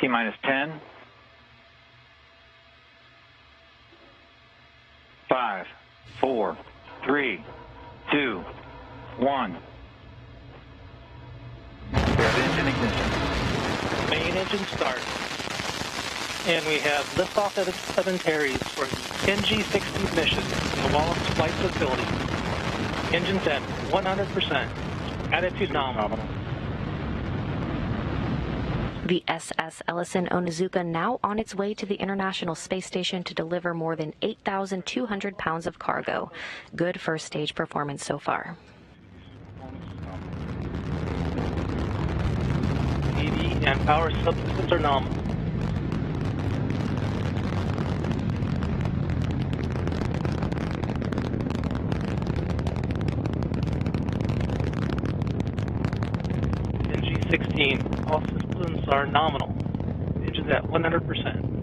T-minus 10. 5, 4, 3, 2, 1. There's engine ignition. Main engine start. And we have liftoff of Antares for the NG-16 mission in the Wallace Flight Facility. Engines at 100%. Attitude nominal. The SS Ellison Onizuka now on its way to the International Space Station to deliver more than 8,200 pounds of cargo. Good first stage performance so far. EV and power subsystems are nominal. NG-16, all systems are nominal. Engines at 100%.